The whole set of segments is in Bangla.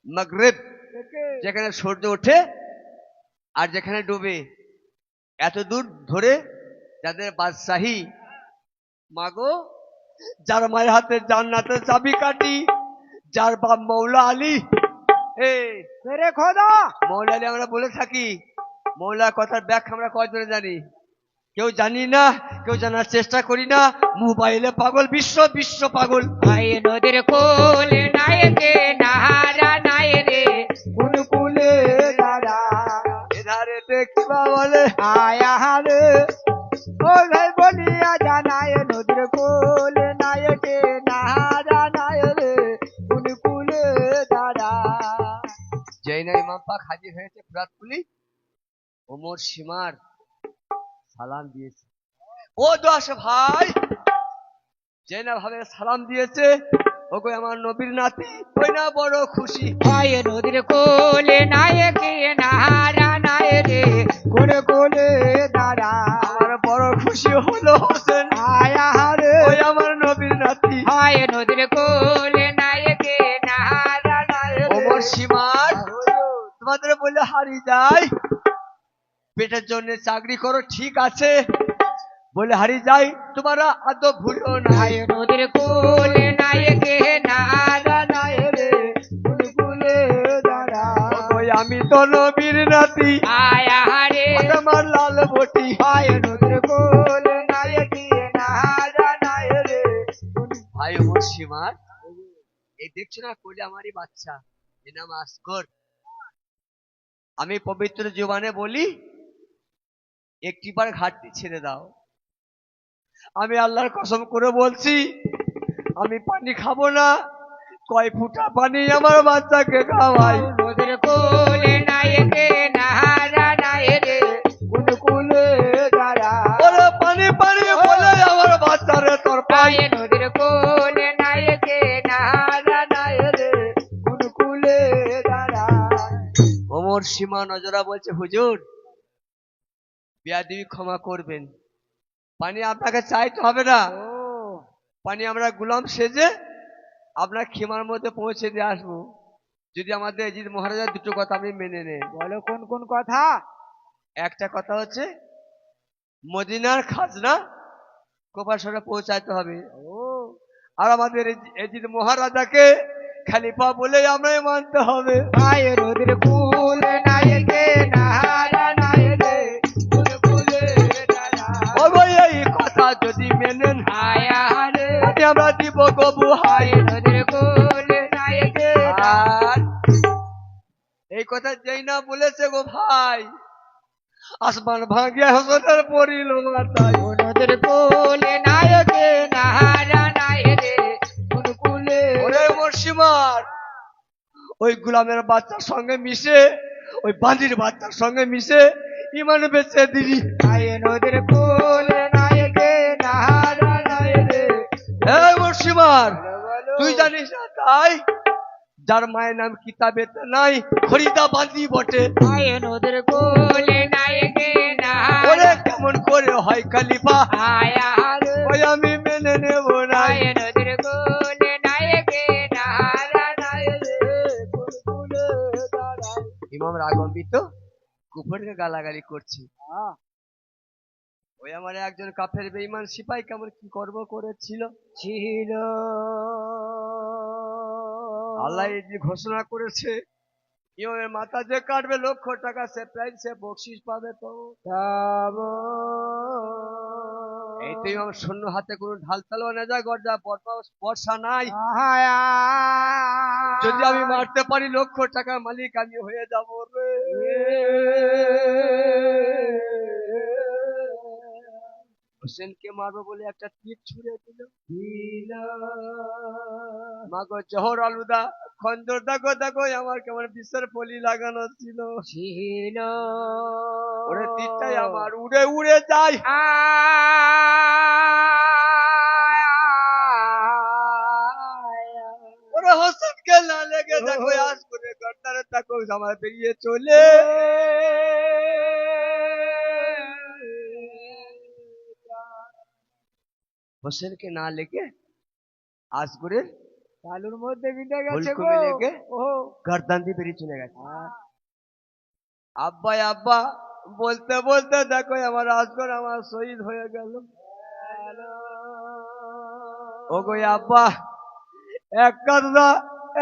মাগরিব, যেখানে সূর্য ওঠে আর যেখানে ডুবে, এত দূর ধরে যাদের বাদশাহী, মাগো, যার মায়ের হাতে জান্নাতের চাবিকাঠি, যার বাপ মৌলা আলী। রে খোদা, মৌলা আলী আমরা বলে থাকি, মৌলা কথার ব্যাখ্যা আমরা কয়জনে জানি? কেউ জানি না, কেউ জানার চেষ্টা করি না। মোবাইলে পাগল, বিশ্ব বিশ্ব পাগল। আয় নদীর কোল নায়কে নাহারা নাই রে কোন কুলে দাঁড়া এধারে দেখিবা বলে আয়া রে ও ভাই বলিয়া জানায় নদীর কোল নায়কে নাহারা নাই রে কোন কুলে দাঁড়া। যেই না ইমাম পাক হাজির হয়েছে ফুরাতকুলি, ওমর সীমার সালাম দিয়েছে। ও দশ ভাই, যে না ভাবে সালাম দিয়েছে, ওকে আমার নবীর নাতি, ওই না বড় খুশি। আয় নদীর কোল নায়কে নাহারা নাই রে কোন কুলে দাঁড়া আমার বড় খুশি হলো হোসেন, আয়া রে ওই আমার নবীর নাতি। আয় নদীর কোল নায়কে নাহারা নাই রে ওমর সীমার তোমাদের বলে হারিয়ে যায়, পেটের জন্য চাকরি করো ঠিক আছে, বলে হারিয়ে যাই, তোমরা আদৌ ভুলো না। আয় নদীর কোল নায়কে নাহারা নাই রে কোন কুলে দাঁড়া ওই আমি তো নবীর নাতি, আয়া রে আমার লাল বটি। আয় নদীর কোল নায়কে নাহারা নাই রে ভাই ওমর সীমার, এই দেখছো না কোলে আমারই বাচ্চা, এ নাম আসগর। আমি পবিত্র জবানে বলি, একটিবার ঘাটতি ছেড়ে দাও। আমি আল্লাহর কসম করে বলছি, আমি পানি খাবো না, কয় ফুটা পানি আমার বাচ্চাকে খাওয়াই। নদীর কোল নায়কে নাহারা নাই রে কোন কুলে দাঁড়া ওরে পানি পানি বলে আমার বাচ্চারে তোর পাই। আয় নদীর কোল নায়কে নাহারা নাই রে কোন কুলে দাঁড়া ওমর সীমা নজরা বলছে, হুজুর বেয়াদবি ক্ষমা করবেন, পানি আপনাকে চাইতে হবে না, পানি আমরা গোলাম সেজে আপনার খিমার মধ্যে পৌঁছে দিয়ে আসবো, যদি আমাদের এজিদ মহারাজার দুটো কথা আপনি মেনে নেন। বলো কোন কোন কথা? একটা কথা হচ্ছে মদিনার খাজনা কোপাসরে পৌঁছাইতে হবে, আর আমাদের এজিদ মহারাজাকে খালিফা বলে আমরাই মানতে হবে। আয় নদীর কুল নায়কে নাহারা নাই রে কোন কুলে দাঁড়া ও ভাই, এই কথা যদি মেনেন আয়া রে আমি আমরা দিব কবু হাই। আয় নদীর কুল নায়কে আর এই কথা যেই না বলেছে গো ভাই, আসমান ভাঙিয়া হোসেনের পড়িল মাথায়। নদীর কুল নায়কে নাহারা নাই রে কোন কুলে ওরে মুর্শিমার, ওই গুলামের বাচ্চার সঙ্গে মিশে, ওই বাঁধির বাচ্চার সঙ্গে মিশে ইমান বেঁচে দিলি। আয় নদীর কুল নায়কে নাহারা নাই রে এই মুর্শিমার, তুই জানিস না তাই, যার মায়ের নাম কিতাবেতে নাই, খরিদা বাঁধি বটে। আয় নদীর কুল নায়কে নাহারা ওরে কেমন করে হয় খালিফা, আয়া রে ওই আমি মেনে নেব না। আয় নদীর কুল নায়কে নাহারা নাই রে কোন কুলে দাঁড়া ইমাম রাগম্বিত কুফরকে গালাগালি করছে। ওই আমার একজন কাফের বেঈমান সিপাই কেমন কি কর্ম করেছিল, ছিল আল্লাহ এই যে ঘোষণা করেছে, ইমামের মাথা যে কাটবে $1,00,000 সে প্রাইজ, সে বকশিস পাবে। তো তব এই তো ইমাম শূন্য হাতে কোনো ঢাল তালোয়া না যায়, গর্জা বর্ষা নাই। আয়া যদি আমি মারতে পারি $1,00,000 মালিক আমি হয়ে যাব রে। হোসেনকে মারবো বলে একটা তীর ছুঁড়ে দিল, মাগো জহর আলুদা খঞ্জর, দেখো দেখো আমার কেমন বিশ্বের ফলি লাগানো ছিল, ছিল ওরে তীরটাই আমার উড়ে উড়ে যায়। ওরে হোসেনকে না লেগে দেখো, আজ করে গর্দারে দেখো আমার বেরিয়ে চলে। হোসেনকে না লেগে আসগরের তালুর মধ্যে বিঁধে গেছে হুলকুমে গো লেগে ও গর্দান দিয়ে বেরিয়ে চলে গেছে। হ্যাঁ। আব্বা আব্বা বলতে বলতে দেখো আমার আসগর আমার শহীদ হয়ে গেল। ওগো আব্বা, এক কাদরা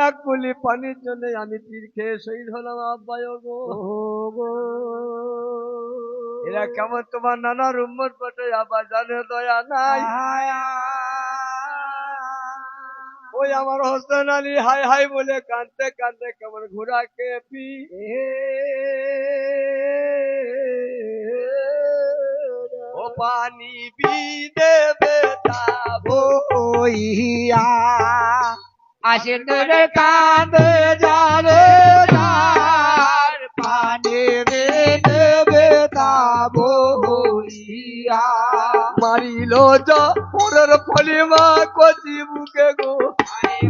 এক কুলি পানির জন্য আমি তীর খেয়ে শহীদ হলাম আব্বা। ওগো ও গো এরা কেমন তোমার নানার উম্মত বটে আব্বা, জানে দয়া নাই। ওই আমার হোসেন আলী হাই হাই বলে কাঁদতে কাঁদতে কেমন ঘোড়া কেপি। ও পানি বিদে বেতাবো ওইয়া আসেন রে কাঁদে জালে যার পানে বেনে বেতাবো হইয়া মারিল যা ওর ফলিমা কচি বুকে গো।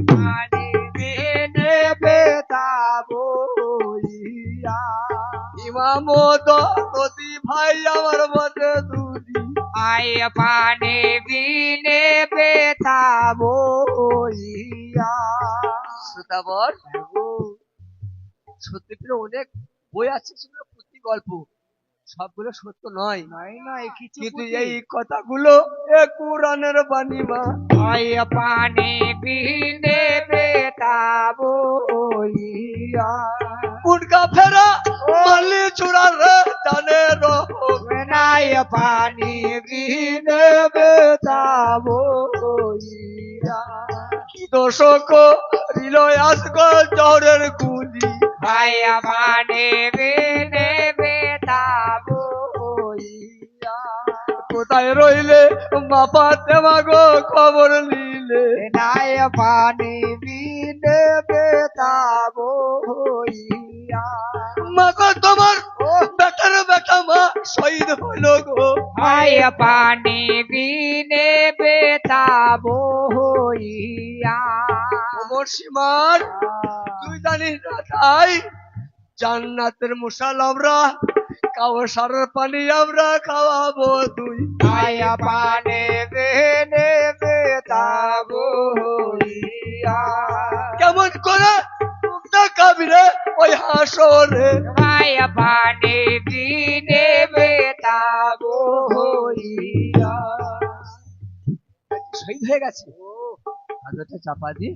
পানে বেনে বেতাবো হইয়া ইমাম দতি ভাই আমার বটে দুদি। আয় পানে বিনে বেতাবো হইয়া শ্রোতাবর সত্যি অনেক বই আছে, সেগুলো পুঁথি গল্প, সবগুলো সত্য নয়। নয় কিছু কিন্তু এই কথাগুলো এ কুরআনের বাণী মা। আয় পানে বিনে বেতাবো হইয়া উনকা ফেরা মালি চূড়ার জানে রহ। নাই পানি বিনে বেতাবো হইয়া দর্শক হৃদয় আসগ জহরের গুলি। আয় পানে বিনে বেতাবো হইয়া কোথায় রইলে বাপা তেমাগো খবর নিলে। নাই পানি বিনে বেতাবো হইয়া মাগো তোমার বেটার বেটা মা শহীদ হইল গো। আয় পানি বিনে বেতাবো হইয়া ওমর সীমার তুই জানিস না তাই জান্নাতের মশাল আমরা কাউসারের পানি আমরা খাওয়াবো তুই। আয় পানে বিনে বেতাবো হইয়া কেমন করে কাবিরে ওই হাসরে। আয় পানে বিনে বেতাবো হইয়া শহীদ হয়ে গেছে, হাজারটা চাপা দিয়ে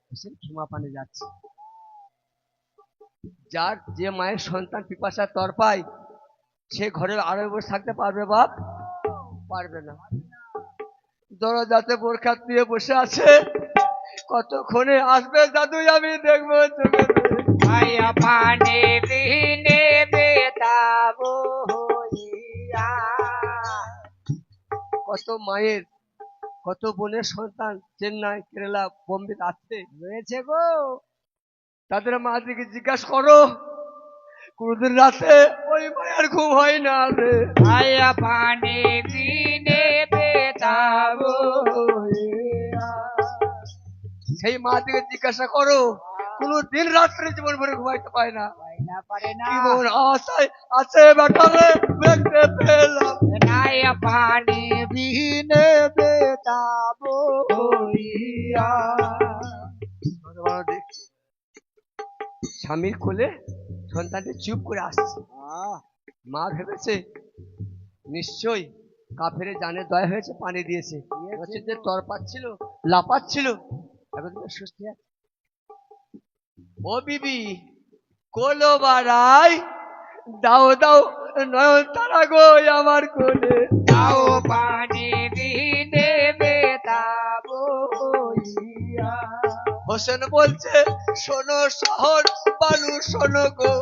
হোসেন ক্ষমা পানে যাচ্ছে। যার যে মায়ের সন্তান পিপাসা তরপায় সে ঘরে আরো বসে থাকতে পারবে বাপ? পারবে না। দরজাতে বোরখা দিয়ে বসে আছে, কতক্ষণে আসবে দাদু আমি দেখবো চোখে। আয় পানে বিনে বেতাবো হইয়া কত মায়ের কত বোনের সন্তান চেন্নাই কেরালা বোম্বে আসছে রয়েছে গো তাদের মা দিকে জিজ্ঞাসা করো, কোনদিন রাতে ওই মায়ের ঘুম হয় না রে। আয় পানে বিনে বেতাবো হইয়া সেই মা দিকে জিজ্ঞাসা করো, কোনদিন রাত্রে জীবন ভরে ঘুমাইতে পায় না। পারে না জীবন আশায় আছে বেটারে দেখতে পেলাম। নাই পানি বিনে বেতাবো হইয়া স্বামীর কোলে সন্তানটি চুপ করে আসছে। মা ভেবেছে নিশ্চয়ই কাফেরে জানে দয়া হয়েছে, পানি দিয়েছে। যে তর পাচ্ছিল লাপাচ্ছিল এখন তুমি সুস্থ আছে। ও বিবি কোলো বাড়াই দাও দাও নয়ন তারা গো আমার কোলে। দাও পানি বিনে বেতাবো হইয়া হোসেন বলছে শোনো শহর বানু শোনো গো।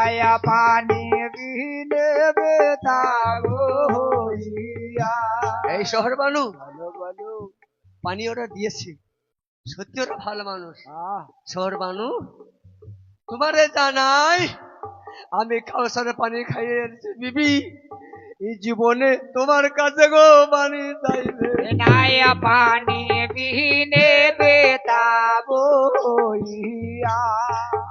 আয়া পানি বিনে বেতাবো হইয়া এই শহর বানু বলো বলো পানি ওরা দিয়েছে, সত্যি ওরা ভালো মানুষ। শহর বানু তোমারে জানাই আমি কাউসারে পানি খাইয়ে এনেছি বিবি, এই জীবনে তোমার কাছে গো পানি চাইবে। নায়া পানি বিনে বেতাবো হইয়া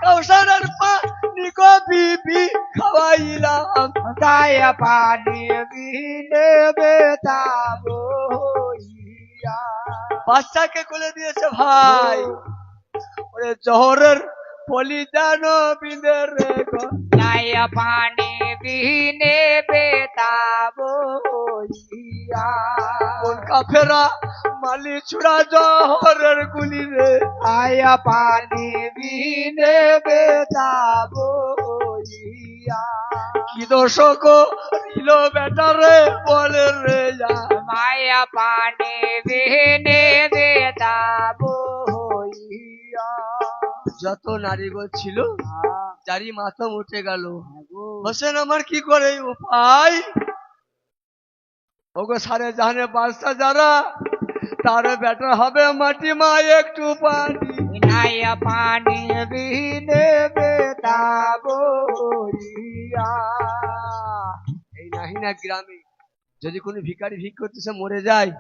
কাউসারের পানি গো বিবি খাওয়াইলাম। দায়া পানি বিনে বেতাবো হইয়া বাচ্চাকে কোলে দিয়েছে ভাই। ওরে জহরের পলি যেন বিঁধে রে গো। নাই পানি বিনে বেতাবো ইয়া কোন কাফেরা মালি ছুড়া জহরের গুলি রে। আয়া পানি বিনে বেতাবো ইয়া কি দর্শক রিল বেটারে বলে রে যা। মায়া পানি বিনে বেতাবো ইয়া যত নারীগণ ছিল যারই মাথা উঠে গেল। হোসেন আমার কি করে উপায়? ওগো সারে জাহানে বাদশা যারা তার বেটা হবে মাটি মা একটু পানি। নাইয়া পানি বিনে বেতাবো ইয়া এই নাহিনা গ্রামে যদি কোনো ভিখারি ভিক করতেছে মরে যায়,